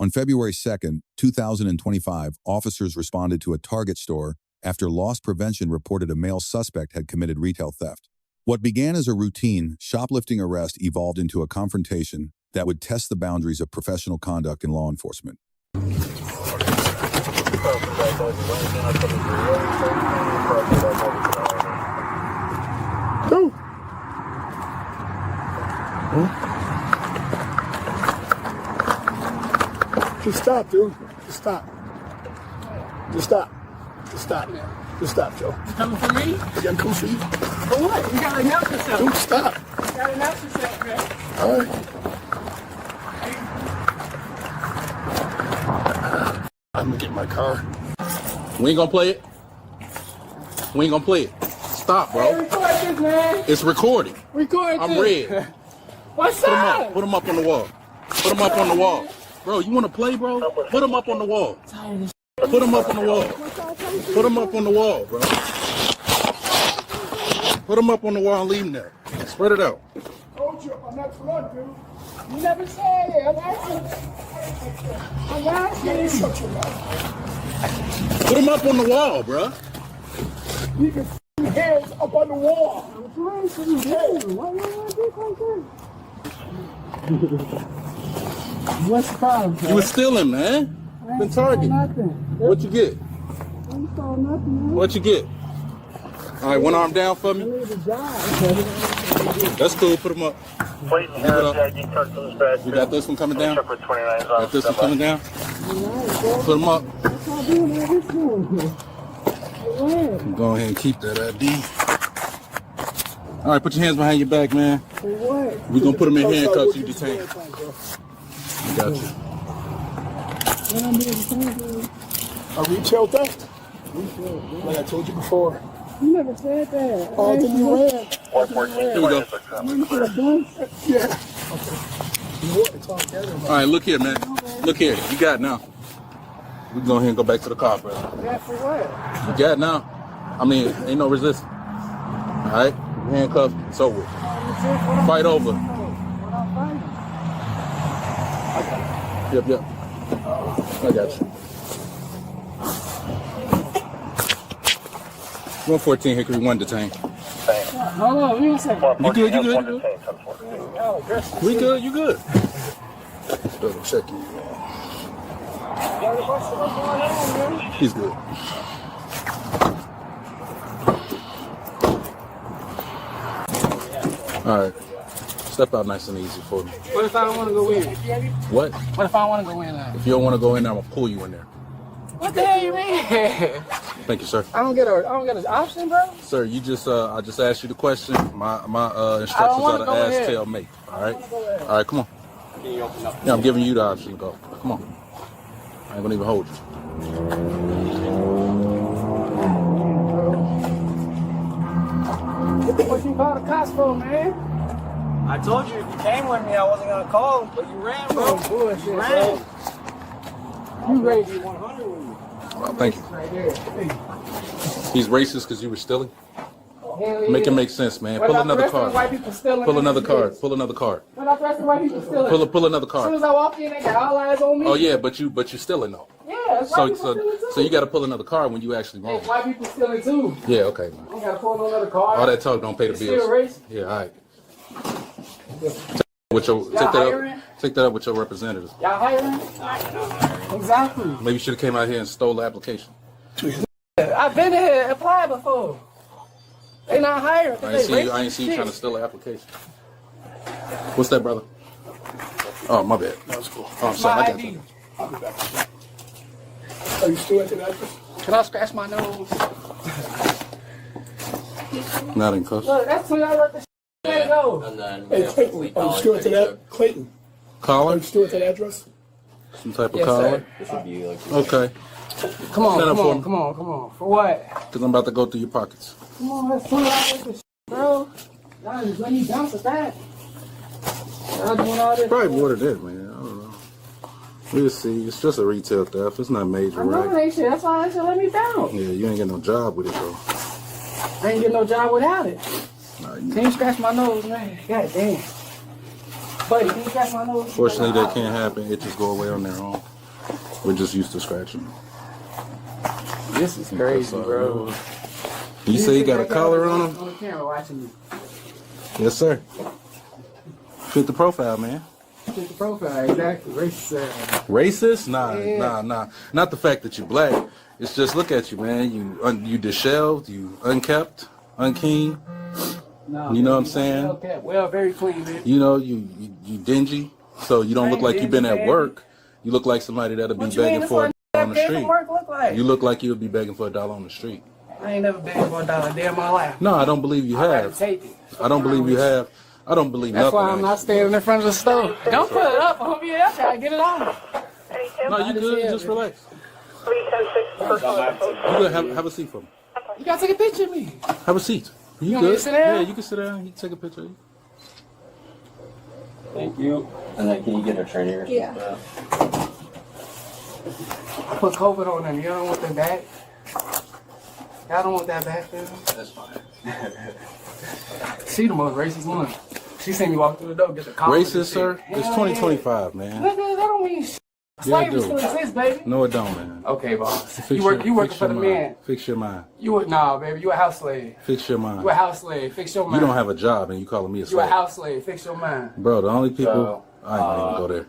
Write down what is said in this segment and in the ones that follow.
On February 2nd, 2025, officers responded to a Target store after loss prevention reported a male suspect had committed retail theft. What began as a routine shoplifting arrest evolved into a confrontation that would test the boundaries of professional conduct in law enforcement. Just stop, dude. Just stop. Just stop. Just stop. Just stop, Joe. You coming for me? Yeah, I'm coming for you. For what? You gotta announce yourself. Dude, stop. You gotta announce yourself, man. All right. I'm gonna get in my car. We ain't gonna play it. We ain't gonna play it. Stop, bro. Hey, record this, man. It's recording. Record I'm this. red. What's Put him up? up. Put him up on the wall. Put him up on the wall. Bro, you wanna play, bro? Put him up on the wall. Put him up on the wall. Put him up on the wall, bro. Put him up on the wall and leave him there. Spread it out. Told you, I'm not front, dude. You never said it. I'm asking. I'm asking. Shut your mouth. Put him up on the wall, bro. Leave your f***ing hands up on the wall. I'm trying to do that. Why you want to do like that? What's the problem, You was stealing, man. Been targeted. Nothing. What you get? You stole nothing, man. What you get? All right, one arm down for I me. need a job. That's cool. Put him up. Wait, You got this one coming down? Got this one coming down? Put him up. What's all doing all this for? Go ahead and keep that ID. All right, put your hands behind your back, man. For what? We're going to put him in handcuffs. You detained. Got you. What I'm being detained for? A retail theft? Like I told you before. You never said that. Oh, then you ran. Here we go. You could have done. Yeah. It's all together. All right, look here, man. Look here. You got it now. We can go ahead and go back to the car, brother. Yeah, for what? You got it now. I mean, ain't no resistance. All right? Handcuffed. It's over. Fight over. Yep. I got you. 114 Hickory, 1 detained. Hold on, give me a second. You good? We good? You good? Double check you. He's good. All right. Step out nice and easy for me. What if I don't want to go in? What? What if I want to go in now? If you don't want to go in there, I'm going to pull you in there. What the hell you mean? Thank you, sir. I don't get an option, bro. Sir, you just I just asked you the question. My instructions are to go ask, ahead. tell, make. All right? All right, come on. Yeah, I'm giving you the option. Go. Come on. I ain't gonna even hold you. What you call the cops for, man? I told you if you came with me, I wasn't gonna call, but you ran, bro. Oh, bullshit, You bro. ran. You raised Be 100 with me. Well, thank you. right there. He's racist because you were stealing. Hell Make it yeah. make sense, man. What Pull about the another rest of the card. white people stealing Pull in another this card. bitch? Pull another card. What about the rest of the white people stealing? Pull another As soon card. as I walk in, they got all eyes on me. Oh yeah, but you're stealing though. Yeah, that's white people stealing too. So you got to pull another card when you actually wrong. Hey, white people stealing too. Yeah, okay, man. I gotta pull another card. All that talk don't pay the Still bills. race. Yeah, all right. hiring? Take that up with your representative. Y'all hiring? Exactly. Maybe you should have came out here and stole the application. I've been here applied before. They not hiring. I ain't see you trying to steal an application. What's that, brother? Oh, my bad. That was cool. Oh, I'm sorry. My I got ID. you. I'll be back. Are you still at the address? Can I scratch my nose? Not in cuffs. Look, that's when I let the shit go. And then Hey, Clayton, are you still at that? Clayton, are Collar? you still at that address? Some type of Yes, collar? sir. This would be like Okay. Come on, Stand up come for on, me. come on, come on. For what? Because I'm about to go through your pockets. Come on, let's pull out with this shit, bro. Y'all just let me bounce at that. Y'all doing all this. Probably what it is, man. I don't know. We'll see. It's just a retail theft. It's not major, I know right? they shit. That's why I said let me bounce. Yeah, you ain't got no job with it, though. I ain't get no job without it. Nah, Can you scratch my nose, man? God damn. Buddy, can you scratch my nose? Fortunately, that can't happen. It just go away on their own. We're just used to scratching. This is crazy, bro. You say you got a collar on him? On the camera watching you. Yes, sir. Fit the profile, man. Fit the profile, exactly. Racist. Racist? Nah. Not the fact that you're black. It's just look at you, man. You disheveled, you unkept, unkeen. No, you know what I'm saying? Okay. Well, very clean, man. You know, you dingy, so you don't look like you've been at work. You look like somebody that'll be begging for a $1 on the street. Look like? You look like you would be begging for $1 on the street. I ain't never begged for $1 a day in my life. No, I don't believe you have. Take it. I don't believe you have. I don't believe That's nothing. why I'm not standing in front of the stove. Don't put it up, homie. I'm trying to get it on. No, you good. Just relax. You good. Have a seat for me. You gotta take a picture of me. Have a seat. You want me good? to sit down? Yeah, you can sit down. You can take a picture of you. Thank you. And then can you get a trainer? Yeah. I put COVID on them. You don't want that back? Y'all don't want that back, man? That's fine. She the most racist one. She seen me walk through the door, get the collar. Racist, sir? It's 2025, man. Nigga, that don't mean shit. Slavery still exists, baby. No, it don't, man. Okay, boss. Fix You working for the man. Fix your mind. Nah, baby. You a house slave. Fix your mind. You a house slave. Fix your mind. You don't have a job and you calling me a You a slave. house slave. Fix your mind. Bro, the only people... So, I ain't gonna even go there.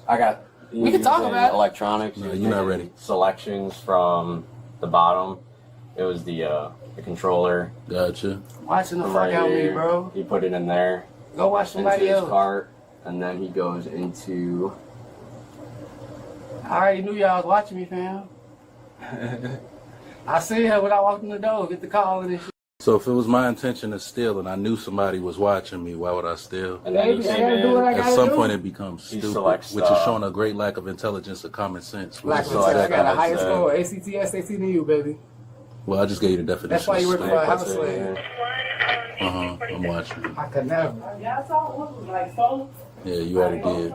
I got. We can talk about it. Electronics. No, you're not ready. Selections from the bottom. It was the controller. Gotcha. Watching the From fuck right out of me, here. bro. He put it in there. Go watch Into somebody his else. cart, and then he goes into. I already knew y'all was watching me, fam. I see her when I walked in the door, get the call and this shit. So if it was my intention to steal and I knew somebody was watching me, why would I steal? And then he Baby, I came gotta do what I in. At gotta some do. point it becomes He stupid, selects, which is showing a great lack of intelligence or common sense. Black Which man, is I exactly got a what I higher said. score, ACT, SAT than you, baby. Well, I just gave you the definition. That's why you work of for a stupid. house slave. I'm watching. I could never. Y'all saw what was like so? Yeah, you already did.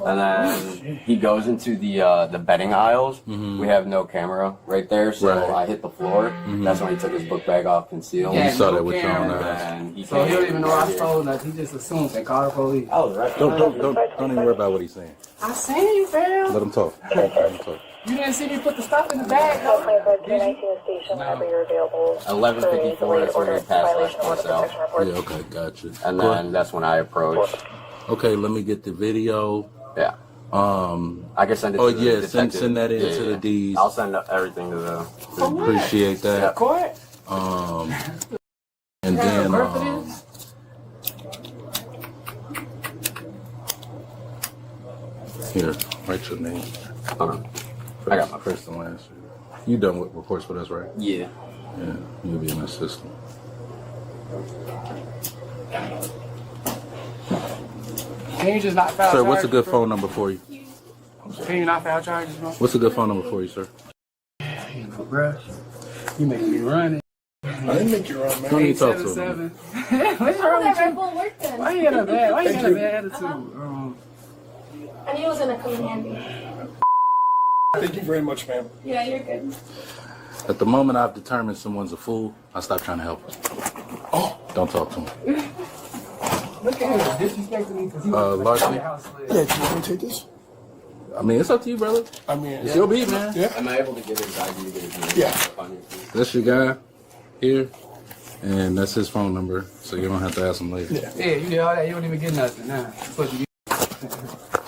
And then he goes into the betting aisles. We have no camera right there, so Right. I hit the floor. That's when he took his book bag off concealed. Yeah, You saw no that with your own camera. eyes. And he So he don't came even know I right here. stole nothing. He just assumes they called the police. I was right. Don't even worry about what he's saying. I seen you, fam. Let him talk. Let him talk. You didn't see me put the stuff in the bag, though. Did you? 11:54. That's when he passed myself. Yeah, okay, gotcha. And Cool. then that's when I approached. Okay, let me get the video. Yeah. I can send it. Oh to the yeah, detective. send that in Yeah, to yeah. the D's. I'll send everything to the. Appreciate that. Court? And then Birth it is? here, write your name. I got my first and last. You done with reports with us, right? Yeah. Yeah, you'll be in that system. Can you just not file Sir, charges? what's a good bro? phone number for you? Can you not file charges, bro? What's a good phone number for you, sir? Bro, you making me run it. I didn't make you run, man. Don't even talk to him. 877. What's wrong with you? Full work then. Why you got a bad? Why you got a you. bad attitude? I knew it was gonna come in handy. Thank you very much, ma'am. Yeah, you're good. At the moment I've determined someone's a fool, I stop trying to help them. Oh, Don't talk to him. Look at him disrespecting me because he larceny? house slave. yeah, do you want me to take this? I mean, it's up to you, brother. I mean, It's your beat, man. yeah. Am I able to get his ID to get his name? Yeah. On your feet? That's your guy here, and that's his phone number, so you don't have to ask him later. Yeah. Yeah, you did all that. You don't even get nothing. Nah, that's what you get.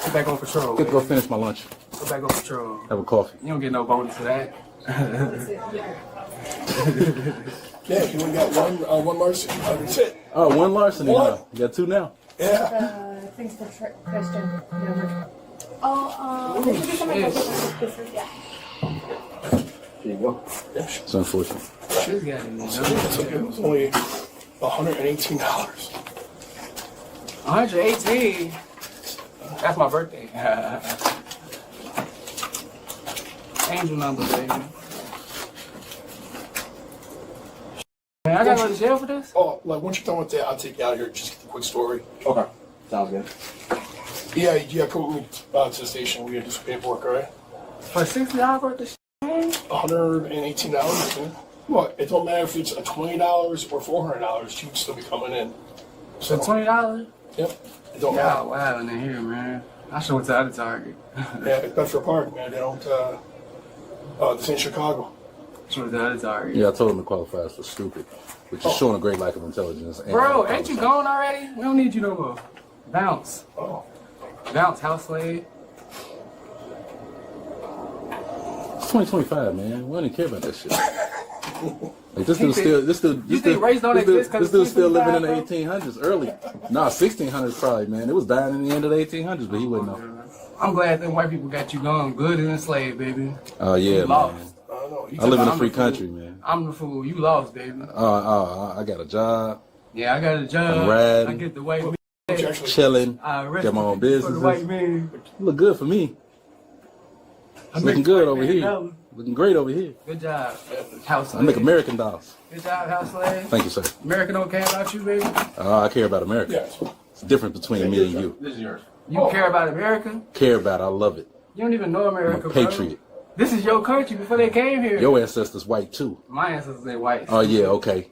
Get back on patrol. Get to go finish my lunch. Go back on patrol. Have a coffee. You don't get no bonus for that. Yeah, you only got one larceny. That's it. Oh, one larceny What? now. You got two now. Yeah. Thanks for Christian. Oh, this should be some of my favorite pieces, yeah. Here you go. It's unfortunate. She's got it. It's okay. It was only $118. 118. That's my birthday. Angel number, baby. Man, I gotta go to jail for this? Oh, like once you're done with that, I'll take you out of here. Just get the quick story. Okay. Sounds good. Yeah, you gotta come with me to the station. We gotta do some paperwork, all right? For $60 worth of shit? $118, man. What? It don't matter if it's $20 or $400. You can still be coming in. For $20? Yep. It don't Yeah, matter. wow, in here, man. I should went to the other Target. Yeah, it's Bedford Park, man. They don't, this ain't Chicago. Should went to the other Target. Yeah, I told him to qualify as for stupid, which is showing a great lack of intelligence. And Bro, ain't you gone already? We don't need you no more. Bounce. Oh. Bounce, house slave. It's 2025, man. We don't even care about that shit. Like this dude still, You think race don't exist 'cause this dude's still living in the 2025, 1800s early. Nah, 1600s probably, man. It was dying in the end of the 1800s, but he wouldn't know. I'm glad that white people got you going good and enslaved, baby. Oh yeah, You man. lost. I don't know. I live in a I'm free the fool. country, man. I'm the fool. You lost, baby. I got a job, Yeah, I got a job. I'm riding. I get the white man. You actually, chilling, I arrest got my own for the white businesses. man. Look good for me. I It's make looking the good white over man here. know. Looking great over here. Good job, house I make slave. American dollars. Good job, house slave. Thank you, sir. America don't care about you, baby. I care about America. yes. It's the difference between me and you. This is yours. You care about America? Care about it. I love it. You don't even know I'm America, a bro. patriot. This is your country before they came here. Your ancestors white too. My ancestors ain't white. Oh yeah, okay.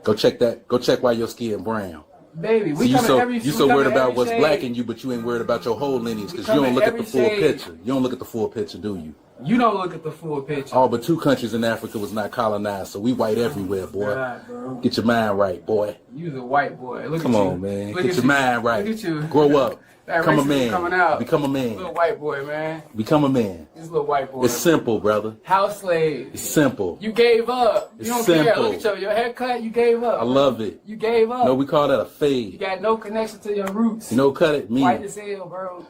Go check that. Go check why your skin brown. Baby, See, we you come in every you so we come worried in about every what's shade. black in you, but you ain't worried about your whole lineage because come you don't in look at the every full shade. picture. You don't look at the full picture, do you? You don't look at the full picture. All but 2 countries in Africa was not colonized, so we white everywhere, boy. God, bro. Get your mind right, boy. You's a white boy. Look Come at you. on, man. Look Get at your you. mind right. Look at you. Grow up. That Become a racism man. coming out. Become a Little man. white boy, man. Become a man. This little white boy. It's simple, brother. House slave. It's simple. You gave up. It's You don't care. simple. Look at your haircut. You gave up. I love it. You gave up. No, we call that a You fade. got no connection to your roots. You know, cut it, me. White as hell, bro.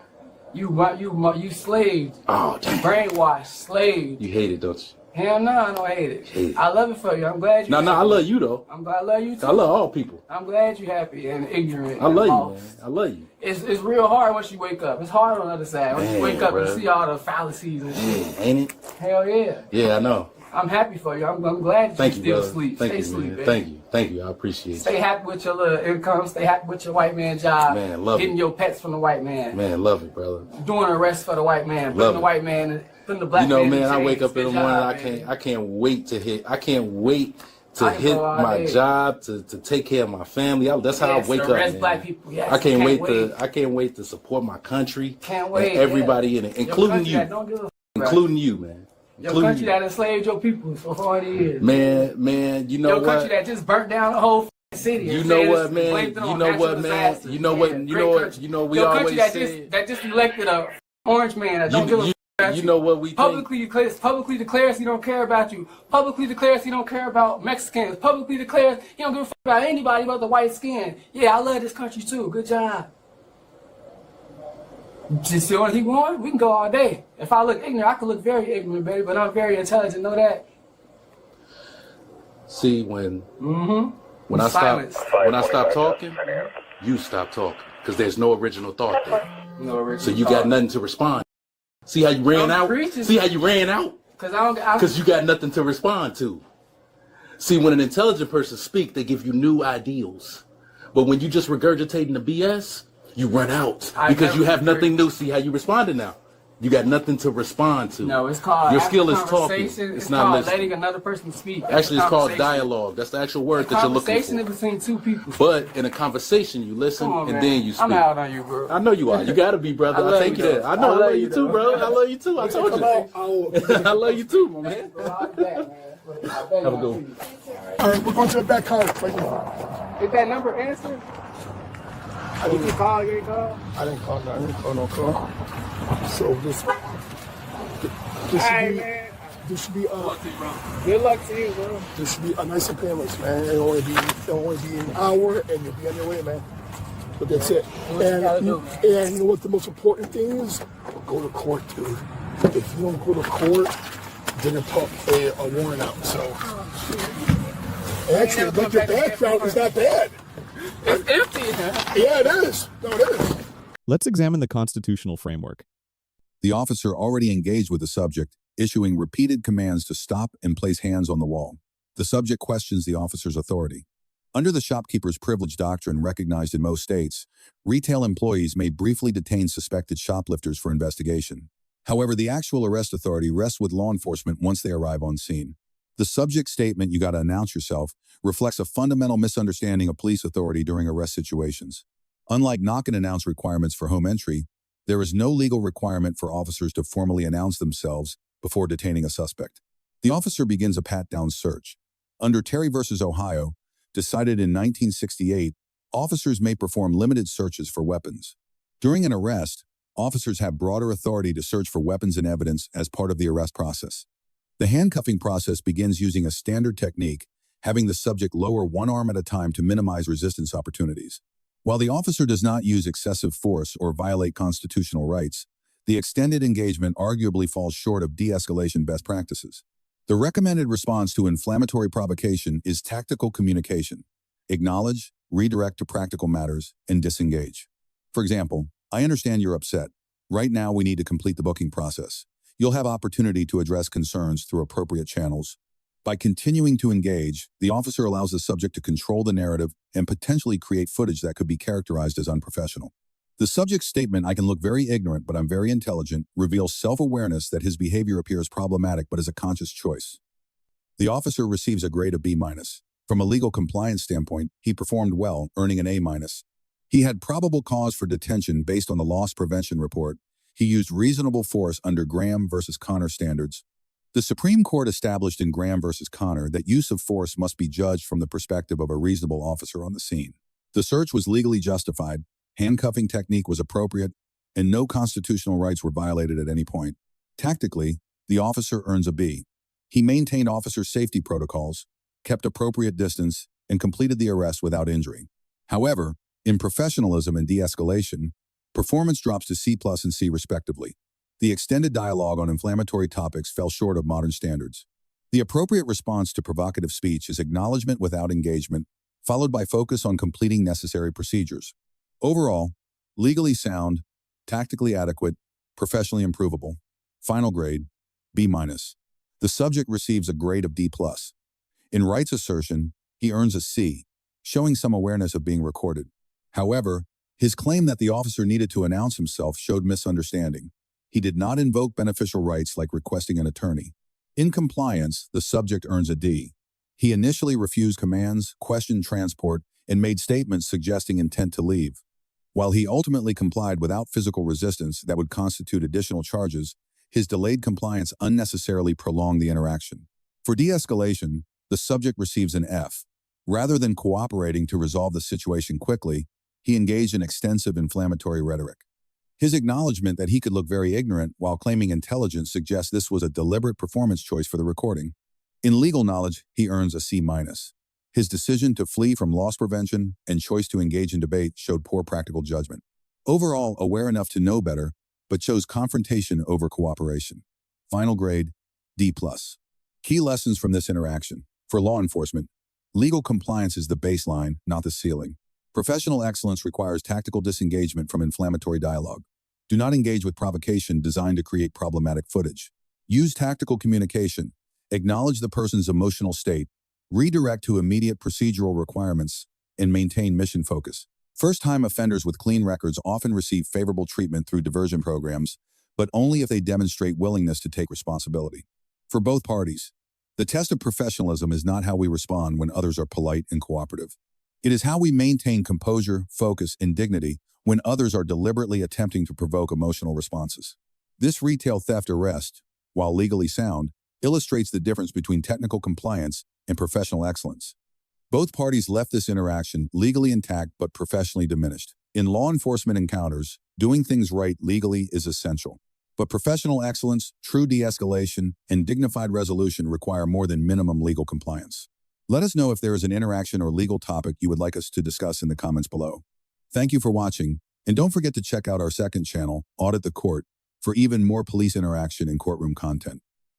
You slaved. Oh, damn. Brainwashed. Slaved. You hate it, don't you? Hell no, I don't hate it. Hate it. I love it for you. I'm glad you. No, I love you, though. I'm glad I love you too. I love all people. I'm glad you're happy and ignorant. I love and you, lost. man. I love you. It's real hard once you wake up. It's hard on the other side. Once you Man, wake up bruh. and see all the fallacies and shit. Man, ain't it? Hell yeah. Yeah, I know. I'm happy for you. I'm glad Thank you you, still brother. sleep. Thank Stay you, sleep, man. baby. Thank you. Thank you. I appreciate Stay you. happy with your little income. Stay happy with your white man job. Man, love Getting it. your pets from the white man. Man, love it, brother. Doing arrests for the white man. Love Putting the it. white man, putting the black You know, man. man, in I chains. wake up in the Good morning. job, I man. can't wait to hit. I can't wait to I can hit go all my day. job to take care of my family. That's how Yes, I wake up. arrest Man. black people. Yes, I can't wait wait. to. I can't wait to support my country. Can't wait. And everybody yeah. in it, Your including country you, that don't give a f- including you, man. Your Including country you. that enslaved your people for 40 years. Man, you know Your what? country that just burnt down the whole city. You and know said what, it's man? blamed it You on know natural what, man? disasters. You know what? Yeah, You great know what? country. You know we Your always country that said. just elected a orange man that don't give a f- about You know what we think? publicly declares he don't care about you. Publicly declares he don't care about Mexicans. Publicly declares he don't give a f- about anybody but the white skin. Yeah, I love this country too. Good job. Just see what he want? We can go all day. If I look ignorant, I can look very ignorant, baby, but I'm very intelligent. Know that? See, when Mm-hmm. I Silence. stop talking, you stop talking because there's no original thought there. No original So you got nothing to respond. See how you ran I'm out? preaching. See how you ran out? Because You got nothing to respond to. See, when an intelligent person speaks, they give you new ideals. But when you just regurgitating the BS, you run out I because never you have agree. nothing new. See how you responded now? You got nothing to respond to. No, it's called Your skill is active talking. conversation. It's It's not called listening. letting another person speak. Actually, it's called Conversation. dialogue. That's the actual word that you're looking Conversation for. is between two people. But in a conversation, you listen Come on, and man. then you speak. I'm out on you, bro. I know you are. You gotta be, brother. I I love thank you, you that. though. I know. I I love love you you, too, though. bro. I love you too. I told Come you. out. I'll, I love you too, my man. Have Have a good one. all right, we're going to the back car right now. Did that number answer? Did you call? You ain't call? I didn't call no call. So this should Hey, be, man. this should be Good luck to you, bro. this should be a nice and painless, man. It'll only be an hour, and you'll be on your way, man. But that's it. What you gotta do, man? And you know what the most important thing is? Go to court, dude. If you don't go to court, then they'll put a warrant out. So actually, never look, come your back to background that is not bad. It's empty. Yeah, it is. No, it is. Let's examine the constitutional framework. The officer already engaged with the subject, issuing repeated commands to stop and place hands on the wall. The subject questions the officer's authority. Under the shopkeeper's privilege doctrine recognized in most states, retail employees may briefly detain suspected shoplifters for investigation. However, the actual arrest authority rests with law enforcement once they arrive on scene. The subject statement, "You gotta announce yourself," reflects a fundamental misunderstanding of police authority during arrest situations. Unlike knock-and-announce requirements for home entry, there is no legal requirement for officers to formally announce themselves before detaining a suspect. The officer begins a pat-down search. Under Terry v. Ohio, decided in 1968, officers may perform limited searches for weapons. During an arrest, officers have broader authority to search for weapons and evidence as part of the arrest process. The handcuffing process begins using a standard technique, having the subject lower one arm at a time to minimize resistance opportunities. While the officer does not use excessive force or violate constitutional rights, the extended engagement arguably falls short of de-escalation best practices. The recommended response to inflammatory provocation is tactical communication. Acknowledge, redirect to practical matters, and disengage. For example, I understand you're upset. Right now we need to complete the booking process. You'll have opportunity to address concerns through appropriate channels. By continuing to engage, the officer allows the subject to control the narrative and potentially create footage that could be characterized as unprofessional. The subject's statement, "I can look very ignorant, but I'm very intelligent," reveals self-awareness that his behavior appears problematic but is a conscious choice. The officer receives a grade of B-. From a legal compliance standpoint, he performed well, earning an A-. He had probable cause for detention based on the loss prevention report. He used reasonable force under Graham v. Connor standards. The Supreme Court established in Graham v. Connor that use of force must be judged from the perspective of a reasonable officer on the scene. The search was legally justified, handcuffing technique was appropriate, and no constitutional rights were violated at any point. Tactically, the officer earns a B. He maintained officer safety protocols, kept appropriate distance, and completed the arrest without injury. However, in professionalism and de-escalation, performance drops to C+ and C respectively. The extended dialogue on inflammatory topics fell short of modern standards. The appropriate response to provocative speech is acknowledgement without engagement, followed by focus on completing necessary procedures. Overall, legally sound, tactically adequate, professionally improvable. Final grade, B-. The subject receives a grade of D+. In rights assertion, he earns a C, showing some awareness of being recorded. However, his claim that the officer needed to announce himself showed misunderstanding. He did not invoke beneficial rights like requesting an attorney. In compliance, the subject earns a D. He initially refused commands, questioned transport, and made statements suggesting intent to leave. While he ultimately complied without physical resistance that would constitute additional charges, his delayed compliance unnecessarily prolonged the interaction. For de-escalation, the subject receives an F. Rather than cooperating to resolve the situation quickly, he engaged in extensive inflammatory rhetoric. His acknowledgement that he could look very ignorant while claiming intelligence suggests this was a deliberate performance choice for the recording. In legal knowledge, he earns a C-. His decision to flee from loss prevention and choice to engage in debate showed poor practical judgment. Overall, aware enough to know better, but chose confrontation over cooperation. Final grade, D+. Key lessons from this interaction. For law enforcement, legal compliance is the baseline, not the ceiling. Professional excellence requires tactical disengagement from inflammatory dialogue. Do not engage with provocation designed to create problematic footage. Use tactical communication. Acknowledge the person's emotional state. Redirect to immediate procedural requirements, and maintain mission focus. First-time offenders with clean records often receive favorable treatment through diversion programs, but only if they demonstrate willingness to take responsibility. For both parties, the test of professionalism is not how we respond when others are polite and cooperative. It is how we maintain composure, focus, and dignity when others are deliberately attempting to provoke emotional responses. This retail theft arrest, while legally sound, illustrates the difference between technical compliance and professional excellence. Both parties left this interaction legally intact but professionally diminished. In law enforcement encounters, doing things right legally is essential. But professional excellence, true de-escalation, and dignified resolution require more than minimum legal compliance. Let us know if there is an interaction or legal topic you would like us to discuss in the comments below. Thank you for watching, and don't forget to check out our second channel, Audit the Court, for even more police interaction and courtroom content.